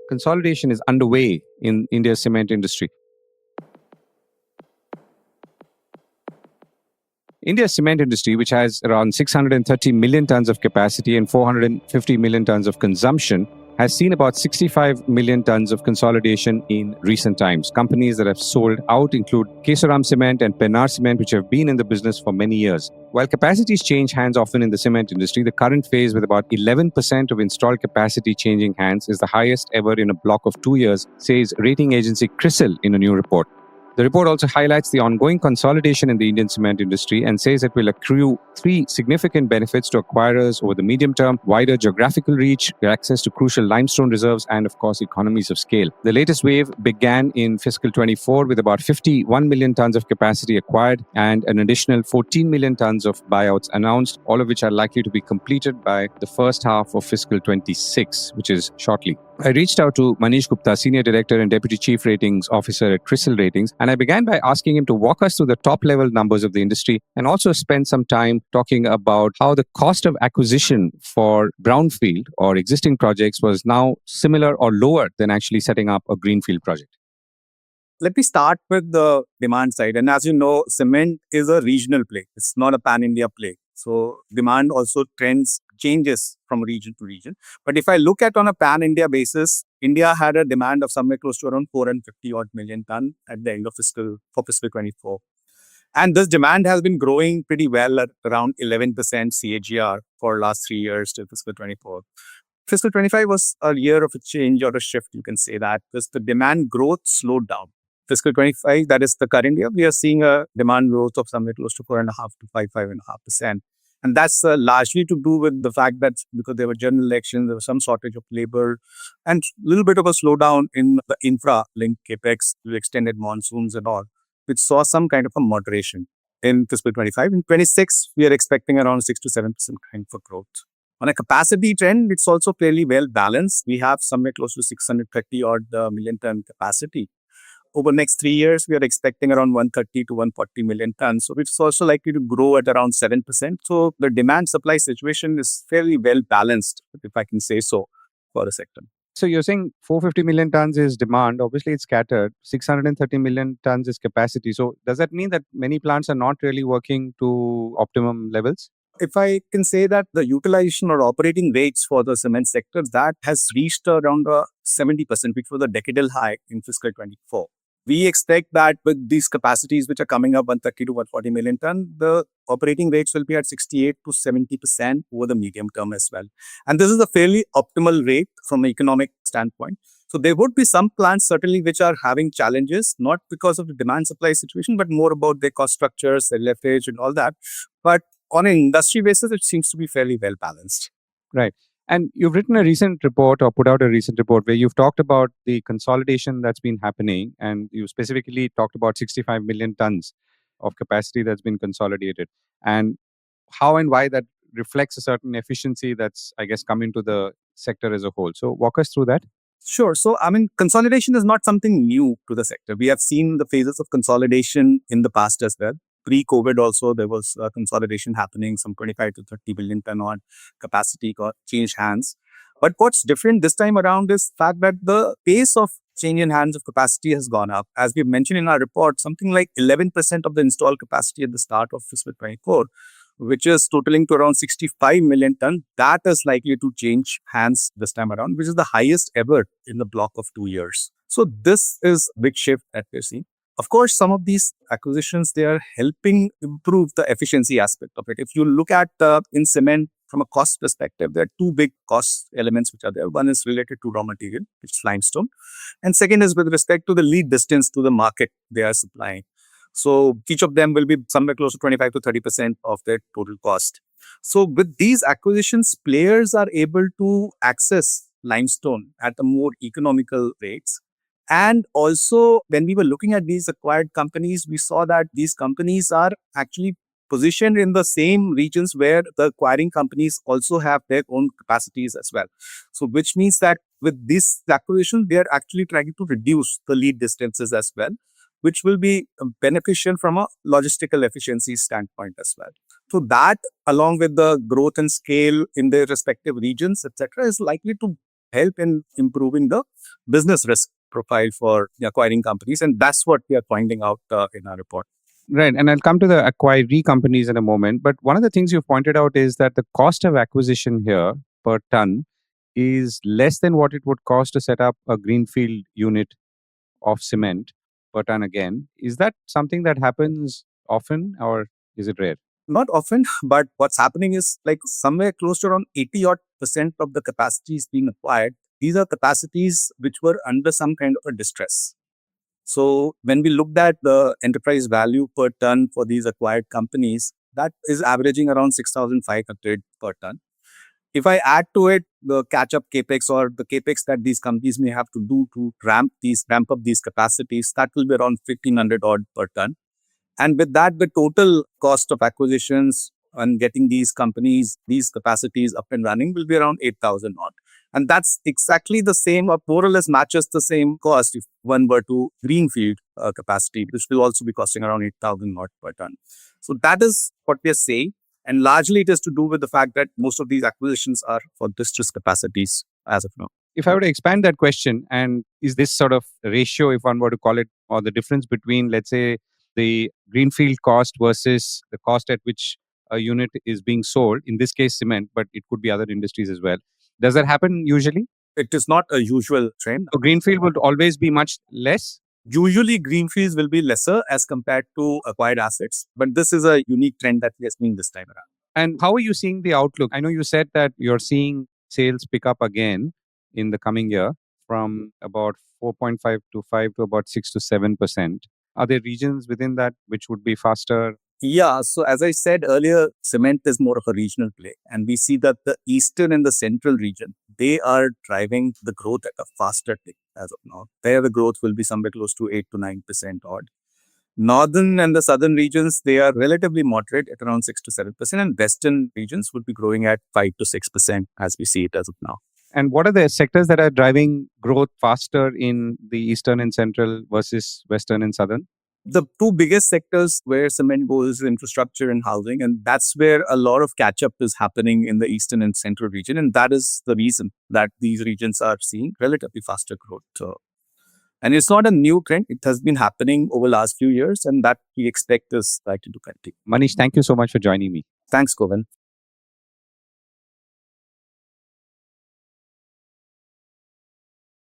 consolidation is underway in India's cement industry. India's cement industry, which has around 630 million tons of capacity and 450 million tons of consumption, has seen about 65 million tons of consolidation in recent times. Companies that have sold out include Kesoram Cement and Pennar Cement, which have been in the business for many years. While capacities change hands often in the cement industry, the current phase with about 11% of installed capacity changing hands is the highest ever in a block of 2 years, says rating agency Crisil in a new report. The report also highlights the ongoing consolidation in the Indian cement industry and says it will accrue 3 significant benefits to acquirers over the medium term: wider geographical reach, access to crucial limestone reserves, and of course, economies of scale. The latest wave began in fiscal 24 with about 51 million tons of capacity acquired and an additional 14 million tons of buyouts announced, all of which are likely to be completed by the first half of fiscal 26, which is shortly. I reached out to Manish Gupta, Senior Director and Deputy Chief Ratings Officer at Crisil Ratings, and I began by asking him to walk us through the top-level numbers of the industry and also spend some time talking about how the cost of acquisition for brownfield or existing projects was now similar or lower than actually setting up a greenfield project. Let me start with the demand side. And as you know, cement is a regional play. It's not a pan-India play. So demand also changes from region to region. But if I look at on a pan-India basis, India had a demand of somewhere close to around 450 odd million ton at the end of fiscal 24. And this demand has been growing pretty well at around 11% CAGR for last 3 years till fiscal 24. Fiscal 25 was a year of a change or a shift, you can say that, because the demand growth slowed down. Fiscal 25, that is the current year, we are seeing a demand growth of somewhere close to 4.5 to 5.5%. And that's largely to do with the fact that because there were general elections, there was some shortage of labor and a little bit of a slowdown in the infra-linked capex, extended monsoons and all, which saw some kind of a moderation in fiscal 25. In 26, we are expecting around 6 to 7% kind of growth. On a capacity trend, it's also fairly well balanced. We have somewhere close to 630 odd million ton capacity. Over the next 3 years, we are expecting around 130 to 140 million tons. So it's also likely to grow at around 7%. So the demand supply situation is fairly well balanced, if I can say so, for the sector. So you're saying 450 million tons is demand. Obviously, it's scattered. 630 million tons is capacity. So does that mean that many plants are not really working to optimum levels? If I can say that the utilization or operating rates for the cement sector, that has reached around 70%, which was a decadal high in fiscal 24. We expect that with these capacities which are coming up 130 to 140 million ton, the operating rates will be at 68 to 70% over the medium term as well. And this is a fairly optimal rate from an economic standpoint. So there would be some plants certainly which are having challenges, not because of the demand supply situation, but more about their cost structures, their leverage and all that. But on an industry basis, it seems to be fairly well balanced. Right. And you've written a recent report or put out a recent report where you've talked about the consolidation that's been happening. And you specifically talked about 65 million tons of capacity that's been consolidated and how and why that reflects a certain efficiency that's, I guess, come into the sector as a whole. So walk us through that. Sure. So, consolidation is not something new to the sector. We have seen the phases of consolidation in the past as well. Pre-COVID also, there was consolidation happening, some 25 to 30 billion ton on capacity got changed hands. But what's different this time around is the fact that the pace of change in hands of capacity has gone up. As we mentioned in our report, something like 11% of the installed capacity at the start of fiscal 24, which is totaling to around 65 million ton, that is likely to change hands this time around, which is the highest ever in the block of 2 years. So this is a big shift that we're seeing. Of course, some of these acquisitions, they are helping improve the efficiency aspect of it. If you look at in cement from a cost perspective, there are two big cost elements which are there. One is related to raw material, which is limestone. And second is with respect to the lead distance to the market they are supplying. So each of them will be somewhere close to 25 to 30% of their total cost. So with these acquisitions, players are able to access limestone at a more economical rates. And also, when we were looking at these acquired companies, we saw that these companies are actually positioned in the same regions where the acquiring companies also have their own capacities as well. So which means that with this acquisition, they are actually trying to reduce the lead distances as well, which will be beneficial from a logistical efficiency standpoint as well. So that, along with the growth and scale in their respective regions, etc., is likely to help in improving the business risk profile for the acquiring companies. And that's what we are pointing out in our report. Right. And I'll come to the acquiree companies in a moment. But one of the things you've pointed out is that the cost of acquisition here per ton is less than what it would cost to set up a greenfield unit of cement per ton again. Is that something that happens often or is it rare? Not often, but what's happening is like somewhere close to around 80% of the capacities being acquired. These are capacities which were under some kind of a distress. So when we looked at the enterprise value per ton for these acquired companies, that is averaging around 6,500 per ton. If I add to it the catch-up capex or the capex that these companies may have to do to ramp up these capacities, that will be around 1,500 odd per ton. And with that, the total cost of acquisitions and getting these companies, these capacities up and running will be around 8,000 odd. And that's exactly the same or more or less matches the same cost if one were to greenfield capacity, which will also be costing around 8,000 odd per ton. So that is what we are saying. And largely it is to do with the fact that most of these acquisitions are for distressed capacities as of now. If I were to expand that question, and is this sort of ratio, if one were to call it, or the difference between, let's say, the greenfield cost versus the cost at which a unit is being sold, in this case cement, but it could be other industries as well. Does that happen usually? It is not a usual trend. So greenfield would always be much less? Usually greenfields will be lesser as compared to acquired assets, but this is a unique trend that we are seeing this time around. And how are you seeing the outlook? I know you said that you're seeing sales pick up again in the coming year from about 4.5 to 5 to about 6 to 7%. Are there regions within that which would be faster? Yeah, so as I said earlier, cement is more of a regional play. And we see that the eastern and the central region, they are driving the growth at a faster clip as of now. There the growth will be somewhere close to 8 to 9% odd. Northern and the southern regions, they are relatively moderate at around 6 to 7%. And western regions would be growing at 5 to 6% as we see it as of now. And what are the sectors that are driving growth faster in the eastern and central versus western and southern? The two biggest sectors where cement goes is infrastructure and housing. And that's where a lot of catch up is happening in the eastern and central region. And that is the reason that these regions are seeing relatively faster growth. And it's not a new trend. It has been happening over the last few years. And that we expect is likely to continue. Manish, thank you so much for joining me. Thanks, Govind.